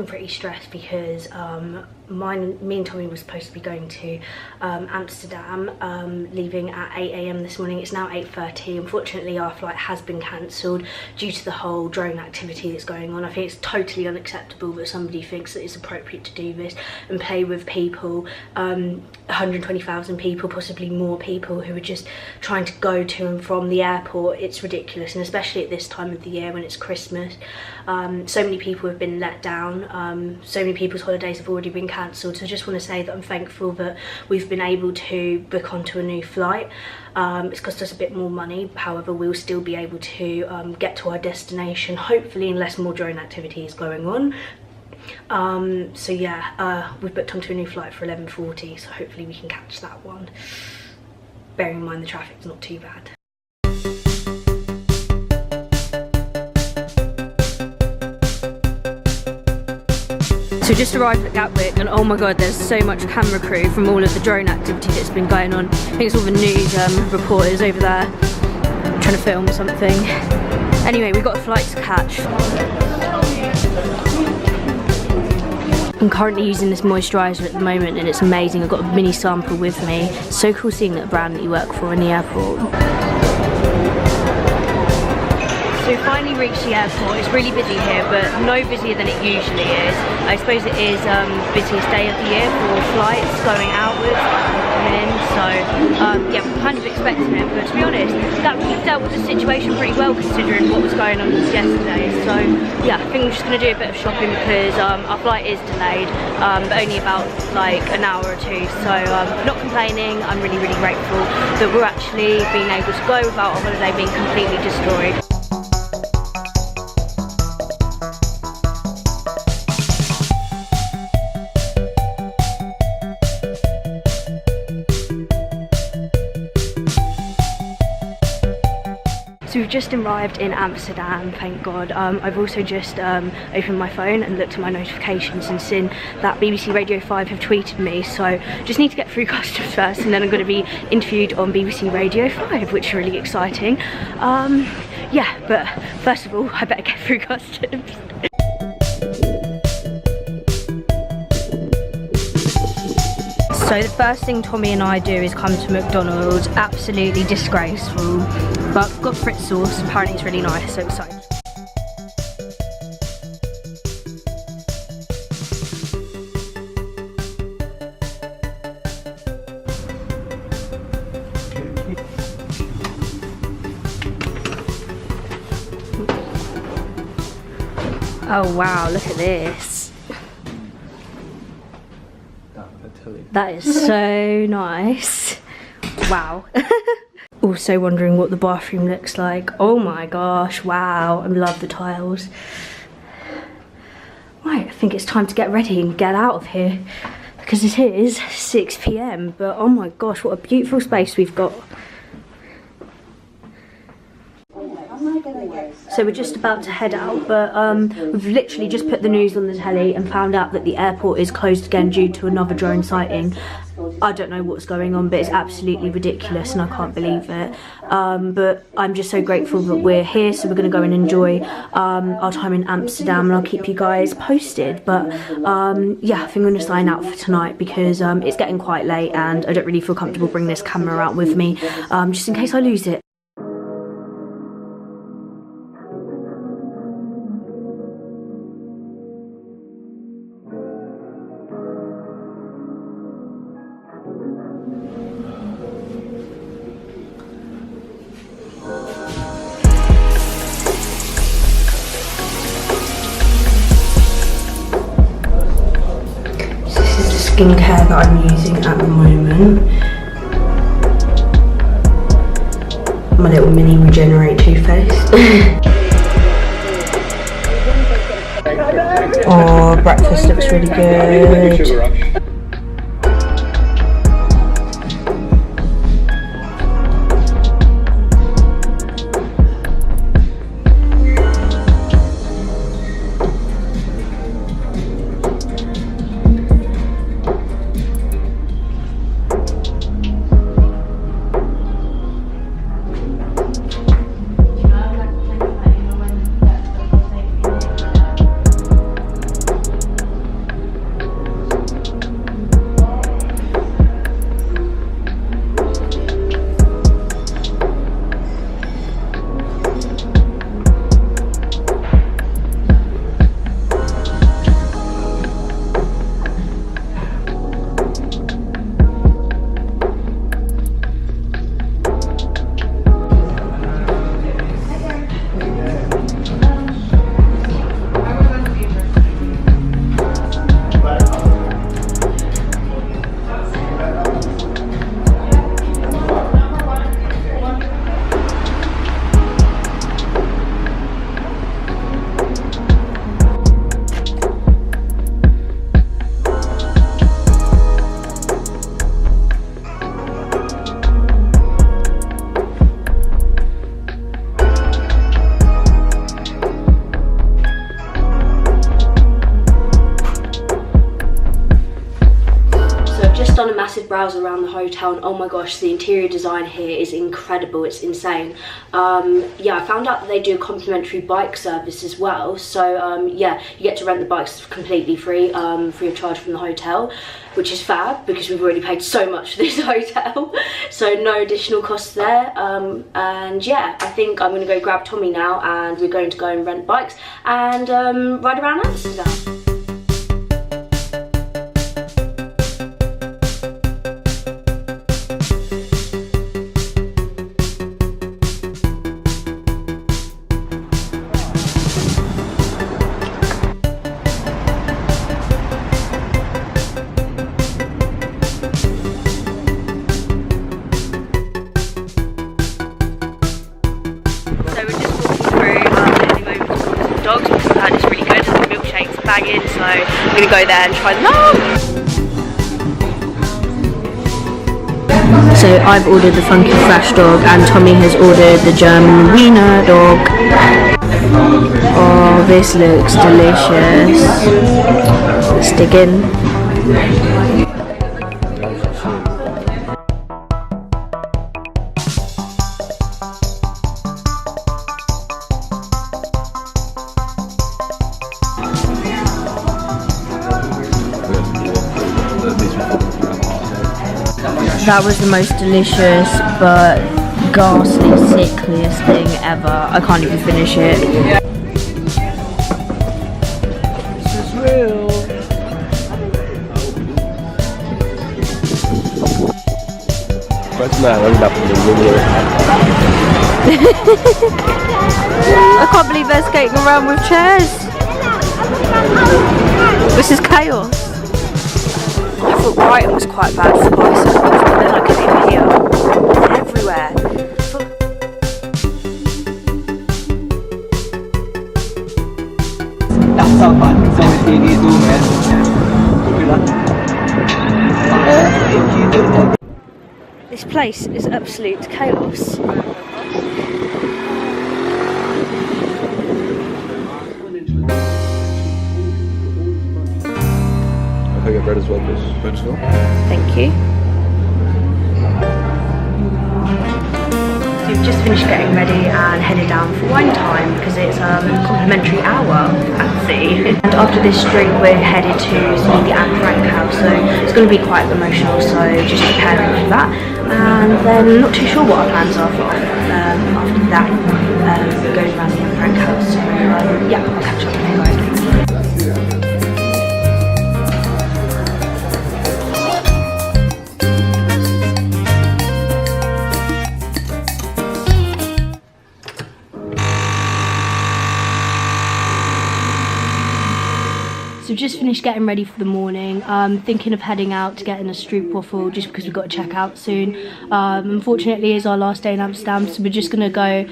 feeling pretty stressed because me and Tommy were supposed to be going to Amsterdam, leaving at 8 AM this morning. It's now 8:30. Unfortunately, our flight has been cancelled due to the whole drone activity that's going on. I think it's totally unacceptable that somebody thinks that it's appropriate to do this and play with people, 120,000 people, possibly more people who are just trying to go to and from the airport. It's ridiculous, and especially at this time of the year when it's Christmas. So many people have been let down, so many people's holidays have already been cancelled, so I just want to say that I'm thankful that we've been able to book onto a new flight. It's cost us a bit more money, however we'll still be able to get to our destination, hopefully, unless more drone activity is going on. So yeah, we've booked onto a new flight for 11:40, so hopefully we can catch that one, bearing in mind the traffic's not too bad. So just arrived at Gatwick, and oh my god, there's so much camera crew from all of the drone activity that's been going on. I think it's all the news reporters over there trying to film something. Anyway, we've got a flight to catch. I'm currently using this moisturiser at the moment and it's amazing. I've got a mini sample with me. It's so cool seeing that brand that you work for in the airport. So we finally reached the airport. It's really busy here, but no busier than it usually is. I suppose it is busiest day of the year for flights going outwards coming in. So yeah, we're kind of expecting it, but to be honest, that we've dealt with the situation pretty well considering what was going on yesterday. So yeah, I think we're just going to do a bit of shopping because our flight is delayed, but only about like an hour or two. So not complaining. I'm really grateful that we're actually being able to go without our holiday being completely destroyed. So we've just arrived in Amsterdam, thank God. I've also just opened my phone and looked at my notifications and seen that BBC Radio 5 have tweeted me, so just need to get through customs first and then I'm going to be interviewed on BBC Radio 5, which is really exciting. Yeah, but first of all, I better get through customs. So the first thing Tommy and I do is come to McDonald's. Absolutely disgraceful, but we've got Fritz sauce. Apparently it's really nice, so excited. Oh wow, look at this. That is so nice. Wow. Also wondering what the bathroom looks like. Oh my gosh, wow. I love the tiles. Right, I think it's time to get ready and get out of here because it is 6 PM, but oh my gosh, what a beautiful space we've got. So we're just about to head out, but we've literally just put the news on the telly and found out that the airport is closed again due to another drone sighting. I don't know what's going on, but it's absolutely ridiculous and I can't believe it. But I'm just so grateful that we're here, so we're going to go and enjoy our time in Amsterdam, and I'll keep you guys posted. But yeah, I think I'm going to sign out for tonight because it's getting quite late and I don't really feel comfortable bringing this camera out with me, just in case I lose it. Skincare that I'm using at the moment. My little mini Regenerate toothpaste. Oh, breakfast looks really good. done a massive browse around the hotel, and oh my gosh, the interior design here is incredible. It's insane. Yeah, I found out that they do a complimentary bike service as well. So yeah, you get to rent the bikes completely free, free of charge from the hotel, which is fab because we've already paid so much for this hotel. So no additional costs there. And yeah, I think I'm going to go grab Tommy now, and we're going to go and rent bikes and ride around Amsterdam. Dogs because the is really good and the milkshake's banging, so I'm going to go there and try them out. So I've ordered the funky fresh dog and Tommy has ordered the German wiener dog. Oh, this looks delicious. Let's dig in. That was the most delicious but ghastly, sickliest thing ever. I can't even finish it. This is real. I can't believe they're skating around with chairs. This is chaos. I thought Brighton was quite bad for bicycles, but then I came here. It's everywhere. This place is absolute chaos. I'll get bread as well, please. Bread as well? Thank you. So we've just finished getting ready and headed down for wine time because it's a complimentary hour, fancy. And after this drink we're headed to see the Anne Frank house, so it's going to be quite emotional, so just preparing for that. And then not too sure what our plans are for after that, going around the Anne Frank house. So yeah, I'll catch up with you guys. So just finished getting ready for the morning, thinking of heading out to getting a stroopwafel just because we've got to check out soon. Unfortunately it's our last day in Amsterdam, so we're just going to go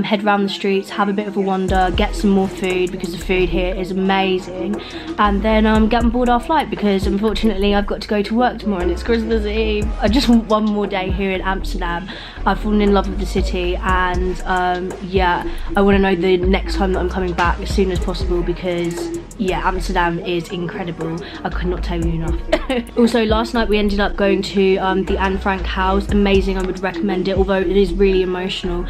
head around the streets, have a bit of a wander, get some more food because the food here is amazing, and then get on board our flight because unfortunately I've got to go to work tomorrow and it's Christmas Eve. I just want one more day here in Amsterdam. I've fallen in love with the city, and yeah, I want to know the next time that I'm coming back as soon as possible because yeah, Amsterdam is incredible. I could not tell you enough. Also last night we ended up going to the Anne Frank house. Amazing, I would recommend it, although it is really emotional,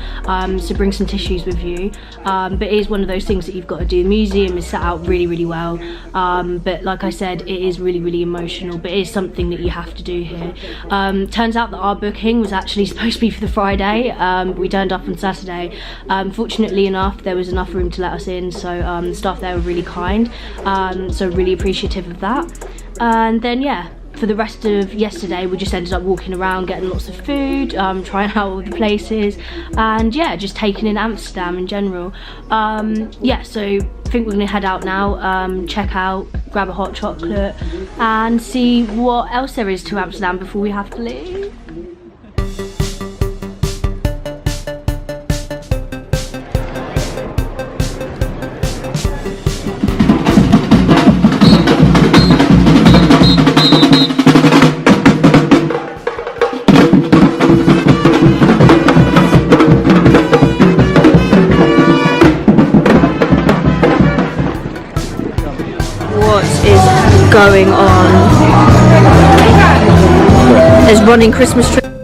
so bring some tissues with you, but it is one of those things that you've got to do. The museum is set out really well, but like I said, it is really emotional, but it is something that you have to do here. Turns out that our booking was actually supposed to be for the Friday, but we turned up on Saturday. Fortunately enough there was enough room to let us in, so the staff there were really kind, so really appreciative of that. And then yeah, for the rest of yesterday we just ended up walking around, getting lots of food, trying out all the places, and yeah, just taking in Amsterdam in general. Yeah, so I think we're gonna head out now, check out, grab a hot chocolate and see what else there is to Amsterdam before we have to leave. What is going on? There's running Christmas tree.